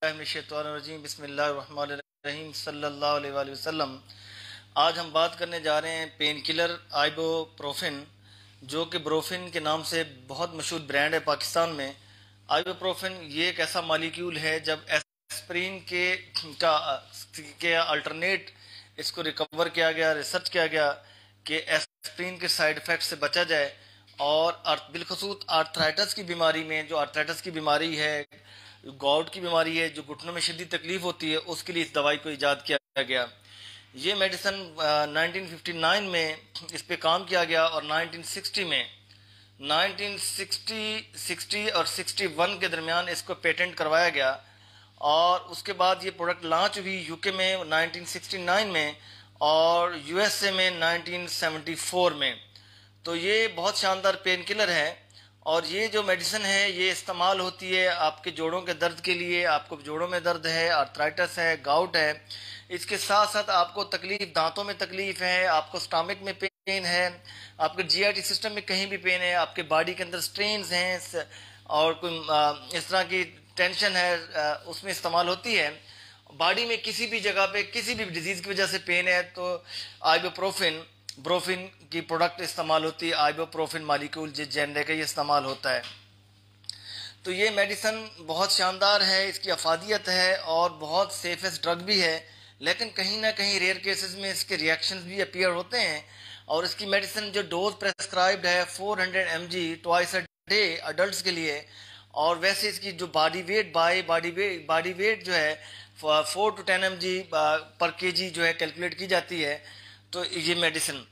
من الشیطان الرجیم بسم اللہ الرحمن الرحیم صلی اللہ علیہ وآلہ وسلم۔ آج ہم بات کرنے جا رہے ہیں پین کلر آئیبو پروفن، جو کہ بروفن کے نام سے بہت مشہور برانڈ ہے پاکستان میں۔ آئیبو پروفن یہ ایک ایسا مالیکیول ہے جب ایسپرین کے الٹرنیٹ اس کو ریکور کیا گیا، ریسرچ کیا گیا کہ ایسپرین کے سائیڈ ایفیکٹ سے بچا جائے، اور بالخصوص آرتھرائٹس کی بیماری میں، جو آرتھرائٹس کی بیماری ہے، گاؤٹ کی بیماری ہے، جو گھٹنوں میں شدید تکلیف ہوتی ہے، اس کے لیے اس دوائی کو ایجاد کیا گیا۔ یہ میڈیسن 1959 میں اس پہ کام کیا گیا، اور 1960 اور 61 کے درمیان اس کو پیٹنٹ کروایا گیا، اور اس کے بعد یہ پروڈکٹ لانچ ہوئی یو کے میں 1969 میں اور یو ایس اے میں 1974 میں۔ تو یہ بہت شاندار پین کلر ہے، اور یہ جو میڈیسن ہے یہ استعمال ہوتی ہے آپ کے جوڑوں کے درد کے لیے۔ آپ کو جوڑوں میں درد ہے، آرتھرائٹس ہے، گاؤٹ ہے، اس کے ساتھ ساتھ آپ کو تکلیف، دانتوں میں تکلیف ہے، آپ کو سٹامک میں پین ہے، آپ کے جی آئی ٹی سسٹم میں کہیں بھی پین ہے، آپ کے باڈی کے اندر سٹرینز ہیں اور کوئی اس طرح کی ٹینشن ہے، اس میں استعمال ہوتی ہے۔ باڈی میں کسی بھی جگہ پہ کسی بھی ڈیزیز کی وجہ سے پین ہے تو آئیبو بروفن کی پروڈکٹ استعمال ہوتی ہے۔ آئیبو پروفن مالیکول جس جنرے کا یہ استعمال ہوتا ہے۔ تو یہ میڈیسن بہت شاندار ہے، اس کی افادیت ہے اور بہت سیفسٹ ڈرگ بھی ہے، لیکن کہیں نہ کہیں ریئر کیسز میں اس کے ریئیکشنز بھی اپیئر ہوتے ہیں، اور اس کی میڈیسن جو ڈوز پریسکرائبڈ ہے 400 mg twice a day adults کے لیے، اور ویسے اس کی جو باڈی ویٹ جو ہے 4 to 10 mg پر کے جی جو ہے کیلکولیٹ کی جاتی ہے۔ تو یہ میڈیسن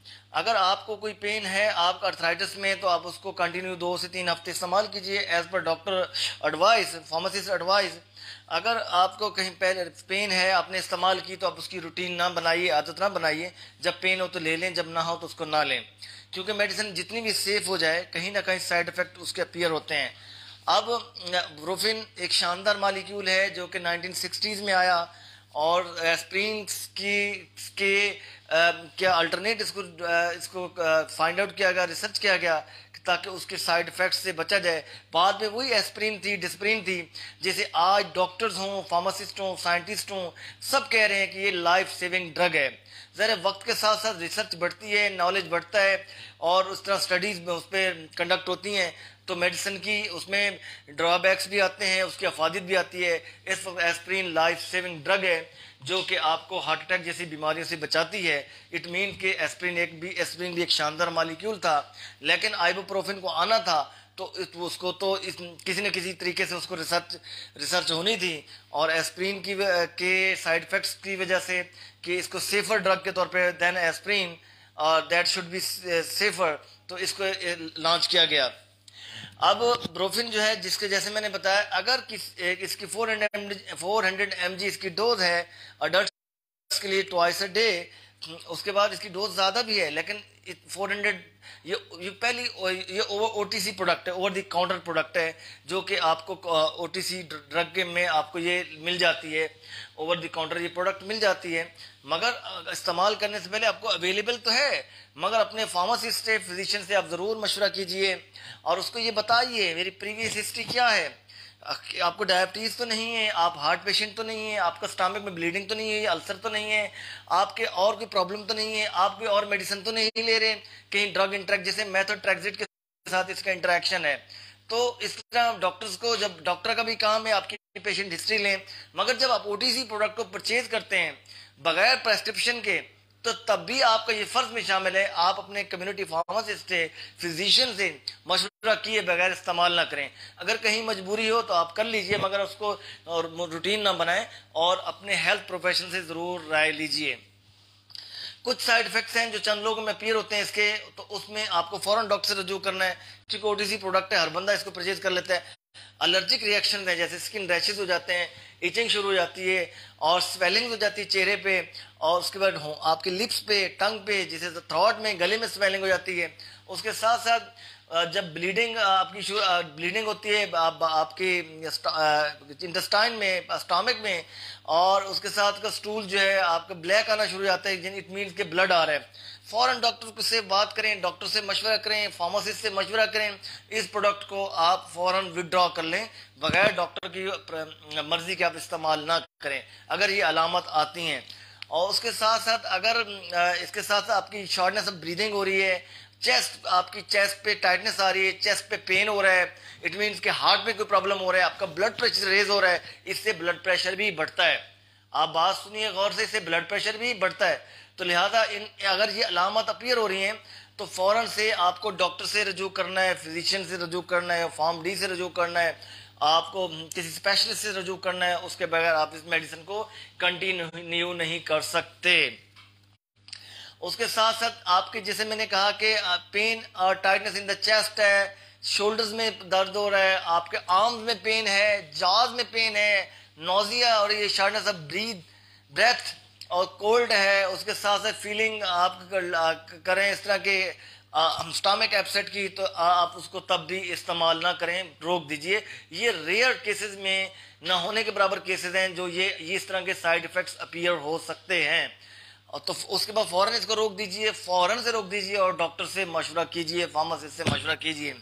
اگر آپ کو کوئی پین ہے، آپ کا ارتھرائٹس میں، تو آپ اس کو کنٹینیو 2 سے 3 ہفتے استعمال کیجئے as per doctor advice, pharmacist advice. اگر آپ کو کہیں پہلے پین ہے، آپ نے استعمال کی، تو آپ اس کی روٹین نہ بنائیے، عادت نہ بنائیے۔ جب پین ہو تو لے لیں، جب نہ ہو تو اس کو نہ لیں، کیونکہ میڈیسن جتنی بھی سیف ہو جائے کہیں نہ کہیں سائیڈ ایفیکٹ اس کے اپیئر ہوتے ہیں۔ اب بروفن ایک شاندار مالیکیول ہے جو کہ 1960s میں آیا، اور ایسپرین کے کیا الٹرنیٹ اس کو فائنڈ آؤٹ کیا گیا، ریسرچ کیا گیا تاکہ اس کے سائیڈ ایفیکٹ سے بچا جائے۔ بعد میں وہی ایسپرین تھی، ڈسپرین تھی، جیسے آج ڈاکٹرز ہوں، فارماسسٹ ہوں، سائنٹسٹ ہوں، سب کہہ رہے ہیں کہ یہ لائف سیونگ ڈرگ ہے۔ ظاہر وقت کے ساتھ ساتھ ریسرچ بڑھتی ہے، نالج بڑھتا ہے، اور اس طرح سٹڈیز میں اس پہ کنڈکٹ ہوتی ہیں، تو میڈیسن کی اس میں ڈرا بیکس بھی آتے ہیں، اس کی افادیت بھی آتی ہے۔ اس وقت ایسپرین لائف سیونگ ڈرگ ہے جو کہ آپ کو ہارٹ اٹیک جیسی بیماریوں سے بچاتی ہے۔ اٹ مین کہ ایسپرین بھی ایک شاندار مالیکیول تھا، لیکن آئیبو پروفن کو آنا تھا تو اس کو تو کسی نہ کسی طریقے سے اس کو ریسرچ ہونی تھی، اور ایسپرین کے سائیڈ ایفیکٹس کی وجہ سے کہ اس کو سیفر ڈرگ کے طور پہ دین aspirin, that should be safer, تو اس کو لانچ کیا گیا۔ اب بروفن جو ہے، جس کے جیسے میں نے بتایا، اگر اس کی 400 mg اس کی ڈوز ہے اڈلٹس کے لیے ٹوائس اے ڈے، اس کے بعد اس کی ڈوز زیادہ بھی ہے، لیکن 400 یہ پہلی یہ او ٹی سی پروڈکٹ ہے، اوور دی کاؤنٹر پروڈکٹ ہے، جو کہ آپ کو او ٹی سی ڈرگ میں آپ کو یہ مل جاتی ہے، اوور دی کاؤنٹر یہ پروڈکٹ مل جاتی ہے، مگر استعمال کرنے سے پہلے آپ کو اویلیبل تو ہے، مگر اپنے فارماسسٹ سے، فزیشین سے آپ ضرور مشورہ کیجئے، اور اس کو یہ بتائیے میری پریویس ہسٹری کیا ہے، آپ کو ڈائبٹیز تو نہیں ہے، آپ ہارٹ پیشنٹ تو نہیں ہے، آپ کا سٹامک میں بلیڈنگ تو نہیں ہے، السر تو نہیں ہے، آپ کے اور کوئی پرابلم تو نہیں ہے، آپ کوئی اور میڈیسن تو نہیں لے رہے، کہیں ڈرگ انٹریکٹ جیسے میتھڈ ٹریکزٹ کے ساتھ اس کا انٹریکشن ہے۔ تو اس طرح ڈاکٹرز کو، جب ڈاکٹر کا بھی کام ہے آپ کی پیشنٹ ہسٹری لیں، مگر جب آپ او ٹی سی پروڈکٹ کو پرچیز کرتے ہیں بغیر پریسکرپشن کے، تو تب بھی آپ کا یہ فرض میں شامل ہے آپ اپنے کمیونٹی فارماسسٹ سے، فزیشین سے مشورہ کیے بغیر استعمال نہ کریں۔ اگر کہیں مجبوری ہو تو آپ کر لیجئے، مگر اس کو روٹین نہ بنائیں، اور اپنے ہیلتھ پروفیشن سے ضرور رائے لیجئے۔ کچھ سائیڈ ایفیکٹس ہیں جو چند لوگوں میں اپیئر ہوتے ہیں اس کے، تو اس میں آپ کو فوراً ڈاکٹر سے رجوع کرنا ہے، کیونکہ او ٹی سی پروڈکٹ ہے، ہر بندہ اس کو پرچیز کر لیتا ہے۔ الرجک ریئیکشنز ہیں، جیسے سکن ریشز ہو جاتے ہیں، ایچنگ شروع ہو جاتی ہے، اور سویلنگ ہو جاتی ہے چہرے پہ، اور اس کے بعد آپ کے لپس پہ، ٹنگ پہ، جیسے تھروٹ میں، گلے میں سویلنگ ہو جاتی ہے۔ اس کے ساتھ ساتھ جب بلیڈنگ ہوتی ہے آپ کی انٹسٹائن میں، اسٹامک میں، اور اس کے ساتھ کا سٹول جو ہے آپ کا بلیک آنا شروع ہو جاتا ہے، یعنی اٹ مینس کہ بلڈ آ رہا ہے، فوراً ڈاکٹر سے بات کریں، ڈاکٹر سے مشورہ کریں، فارماسسٹ سے مشورہ کریں، اس پروڈکٹ کو آپ فوراً وڈرا کر لیں، بغیر ڈاکٹر کی مرضی کے آپ استعمال نہ کریں اگر یہ علامت آتی ہیں۔ اور اس کے ساتھ ساتھ اگر اس کے ساتھ آپ کی شارٹنیس آف بریدنگ ہو رہی ہے، چیسٹ، آپ کی چیسٹ پہ ٹائٹنس آ رہی ہے، چیسٹ پہ پین ہو رہا ہے، اٹ مینس کہ ہارٹ میں کوئی پرابلم ہو رہا ہے، آپ کا بلڈ پریشر ریز ہو رہا ہے، اس سے بلڈ پریشر بھی بڑھتا ہے۔ آپ بات سنیے غور سے، اس سے بلڈ پریشر بھی بڑھتا ہے۔ تو لہٰذا اگر یہ علامات اپیئر ہو رہی ہیں تو فوراً سے آپ کو ڈاکٹر سے رجوع کرنا ہے، فزیشین سے رجوع کرنا ہے، فارم ڈی سے رجوع کرنا ہے، آپ کو کسی اسپیشلسٹ سے رجوع کرنا ہے، اس کے بغیر آپ اس میڈیسن کو کنٹینیو نہیں کر سکتے۔ اس کے ساتھ ساتھ آپ کے، جیسے میں نے کہا کہ پین اور ٹائٹنس ان دا چیسٹ ہے، شولڈرز میں درد ہو رہا ہے، آپ کے آرمز میں پین ہے، جاز میں پین ہے، نوزیا اور یہ شارٹنس آف بریتھ اور کولڈ ہے، اس کے ساتھ ساتھ فیلنگ آپ کریں اس طرح کے سٹامک ایپسیٹ کی، تو آپ اس کو تب بھی استعمال نہ کریں، روک دیجئے۔ یہ ریئر کیسز میں نہ ہونے کے برابر کیسز ہیں جو یہ اس طرح کے سائیڈ ایفیکٹس اپیئر ہو سکتے ہیں، تو اس کے بعد فوراً اس کو روک دیجئے، فوراً سے روک دیجئے اور ڈاکٹر سے مشورہ کیجئے، فارماسسٹ سے مشورہ کیجئے۔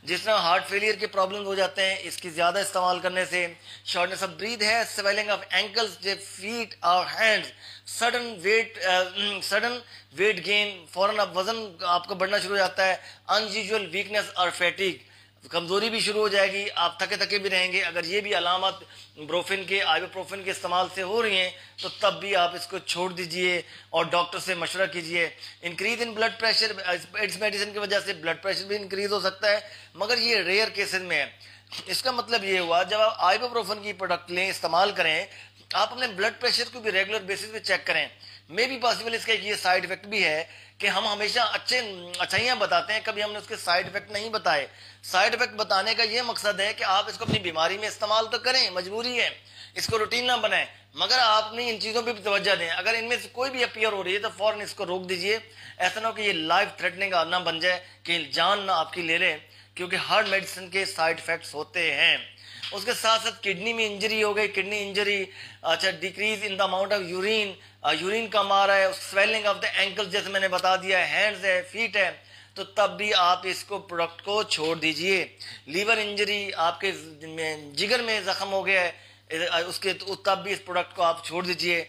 جس طرح ہارٹ فیلئر کے پرابلمز ہو جاتے ہیں اس کی زیادہ استعمال کرنے سے، شارٹنس آف بریتھ ہے، سویلنگ آف اینکلز، فیٹ اور ہینڈز، سڈن ویٹ گین، فوراً اب وزن آپ کا بڑھنا شروع ہو جاتا ہے، انیوژول ویکنس اور فیٹیگ، کمزوری بھی شروع ہو جائے گی، آپ تھکے تھکے بھی رہیں گے۔ اگر یہ بھی علامات آئیبوپروفن کے استعمال سے ہو رہی ہیں تو تب بھی آپ اس کو چھوڑ دیجئے اور ڈاکٹر سے مشورہ کیجئے۔ انکریز ان بلڈ پریشر، اس میڈیسن کی وجہ سے بلڈ پریشر بھی انکریز ہو سکتا ہے، مگر یہ ریئر کیسز میں ہے۔ اس کا مطلب یہ ہوا جب آپ آئیبوپروفن کی پروڈکٹ لیں، استعمال کریں، آپ اپنے بلڈ پریشر کو بھی ریگولر بیسس پہ چیک کریں۔ میں بھی پاسبل اس کا یہ سائیڈ ایفیکٹ بھی ہے کہ ہم ہمیشہ اچھائیاں بتاتے ہیں، کبھی ہم نے اس کے سائیڈ ایفیکٹ نہیں بتائے۔ سائیڈ ایفیکٹ بتانے کا یہ مقصد ہے کہ آپ اس کو اپنی بیماری میں استعمال تو کریں، مجبوری ہے، اس کو روٹین نہ بنائیں، مگر آپ نے ان چیزوں پہ بھی توجہ دیں۔ اگر ان میں سے کوئی بھی اپیئر ہو رہی ہے تو فوراً اس کو روک دیجئے، ایسا نہ ہو کہ یہ لائف تھریٹنگ نہ بن جائے کہ جان نہ آپ کی لے لے، کیونکہ ہر میڈیسن کے سائیڈ ایفیکٹس ہوتے ہیں۔ اس کے ساتھ ساتھ کڈنی میں انجری ہو گئی، کڈنی انجری، اچھا decrease in the amount of urine کم آ رہا ہے، سویلنگ آف دا اینکل جیسے میں نے بتا دیا ہے، ہینڈز ہے، فیٹ ہے، تو تب بھی آپ اس کو پروڈکٹ کو چھوڑ دیجئے۔ لیور انجری، آپ کے جگر میں زخم ہو گیا ہے، اس کے تب بھی اس پروڈکٹ کو آپ چھوڑ دیجئے۔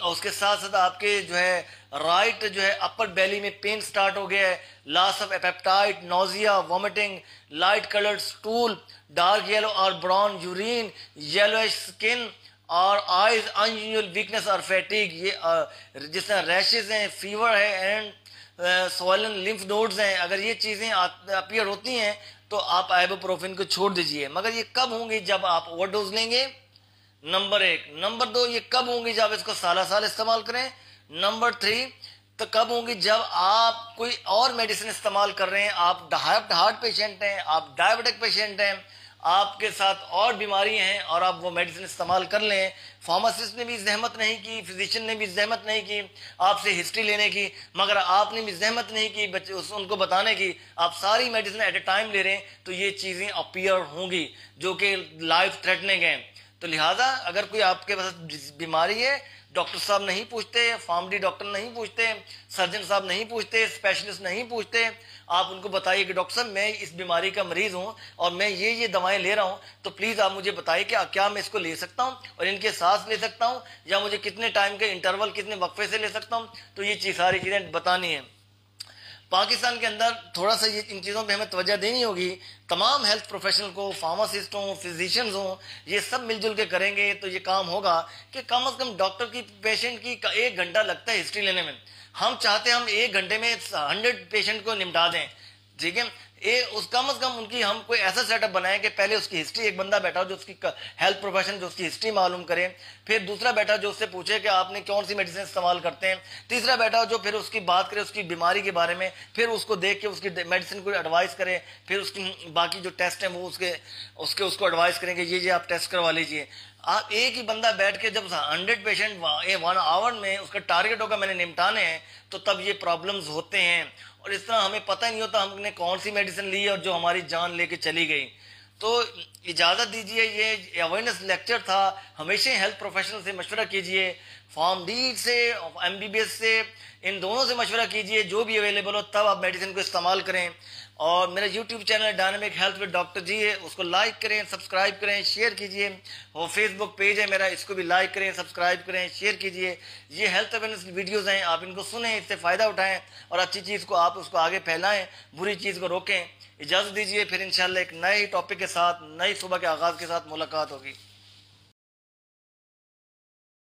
اس کے ساتھ ساتھ آپ کے جو ہے رائٹ جو ہے اپر بیلی میں پین سٹارٹ ہو گیا ہے، loss of appetite, nausea, vomiting, light coloured stool, dark yellow اور براؤن یورین، یلوش سکن اور آئیز، انیوژول ویکنس اور فیٹیگ، یہ جس طرح ریشز ہیں، فیور ہے اینڈ سوائلن لمف نوڈز ہیں، اگر یہ چیزیں اپیئر ہوتی ہیں تو آپ آئیبوپروفن کو چھوڑ دیجئے۔ مگر یہ کب ہوں گی؟ جب آپ اوور ڈوز لیں گے، نمبر 1۔ نمبر 2، یہ کب ہوں گی؟ جب اس کو سالہ سال استعمال کریں۔ نمبر 3، تو کب ہوں گی؟ جب آپ کوئی اور میڈیسن استعمال کر رہے ہیں، آپ ہارٹ پیشنٹ ہیں، آپ ڈائبٹک پیشنٹ ہیں، آپ کے ساتھ اور بیماری ہیں اور آپ وہ میڈیسن استعمال کر لیں، فارماسسٹ نے بھی زحمت نہیں کی، فزیشین نے بھی زحمت نہیں کی آپ سے ہسٹری لینے کی، مگر آپ نے بھی زحمت نہیں کی ان کو بتانے کی، آپ ساری میڈیسن ایٹ اے ٹائم لے رہے ہیں، تو یہ چیزیں اپیئر ہوں گی جو کہ لائف تھریٹنگ ہیں۔ تو لہٰذا اگر کوئی آپ کے پاس بیماری ہے، ڈاکٹر صاحب نہیں پوچھتے، فارم ڈی ڈاکٹر نہیں پوچھتے، سرجن صاحب نہیں پوچھتے، اسپیشلسٹ نہیں پوچھتے، آپ ان کو بتائیے کہ ڈاکٹر صاحب میں اس بیماری کا مریض ہوں اور میں یہ دوائیں لے رہا ہوں، تو پلیز آپ مجھے بتائیے کہ کیا میں اس کو لے سکتا ہوں اور ان کے ساتھ لے سکتا ہوں، یا مجھے کتنے ٹائم کے انٹرول، کتنے وقفے سے لے سکتا ہوں، تو یہ ساری چیزیں بتانی ہیں۔ پاکستان کے اندر تھوڑا سا ان چیزوں پہ ہمیں توجہ دینی ہوگی، تمام ہیلتھ پروفیشنل کو، فارماسسٹ ہوں، فزیشینز ہوں، یہ سب مل جل کے کریں گے تو یہ کام ہوگا کہ کم از کم ڈاکٹر کی پیشنٹ کی 1 گھنٹہ لگتا ہے ہسٹری لینے میں، ہم چاہتے ہیں ہم 1 گھنٹے میں 100 پیشنٹ کو نمٹا دیں، ٹھیک ہے؟ اس کم از کم ان کی ہم کوئی ایسا سیٹ اپ بنائیں کہ پہلے اس کی ہسٹری، ایک بندہ بیٹھا ہو جو اس کی ہیلتھ پروفیشن جو اس کی ہسٹری معلوم کرے، پھر دوسرا بیٹھا جو اس سے پوچھے کہ آپ نے کون سی میڈیسن استعمال کرتے ہیں، تیسرا بیٹھا جو پھر اس کی بات کرے اس کی بیماری کے بارے میں، پھر اس کو دیکھ کے اس کی میڈیسن کو ایڈوائز کرے، پھر اس کی باقی جو ٹیسٹ ہیں وہ اس کو ایڈوائز کریں کہ یہ آپ ٹیسٹ کروا لیجئے۔ آپ ایک ہی بندہ بیٹھ کے جب 100 پیشنٹ 1 آور میں اس کا ٹارگٹ ہوگا میں نے نمٹانے ہیں، تو تب یہ پرابلمز ہوتے ہیں۔ اور اس طرح ہمیں پتہ ہی نہیں ہوتا ہم نے کون سی میڈیسن لی ہے اور جو ہماری جان لے کے چلی گئی. تو اجازت دیجئے، یہ اویئرنیس لیکچر تھا. ہمیشہ ہیلتھ پروفیشنل سے مشورہ کیجئے، فارم ڈی سے، MBBS سے، ان دونوں سے مشورہ کیجئے، جو بھی اویلیبل ہو تب آپ میڈیسن کو استعمال کریں. اور میرا YouTube channel Dynamic Health with doctor ji ہے، اس کو لائک کریں، سبسکرائب کریں، شیئر کیجئے. وہ فیس بک پیج ہے میرا، اس کو بھی لائک کریں، سبسکرائب کریں، شیئر کیجئے. یہ ہیلتھ اویئرنیس ویڈیوز ہیں، آپ ان کو سنیں، اس سے فائدہ اٹھائیں اور اچھی چیز کو آپ اس کو آگے پھیلائیں، بری چیز کو روکیں. اجازت دیجئے، پھر انشاءاللہ ایک نئے ٹاپک کے ساتھ، نئی صبح کے آغاز کے ساتھ ملاقات ہوگی.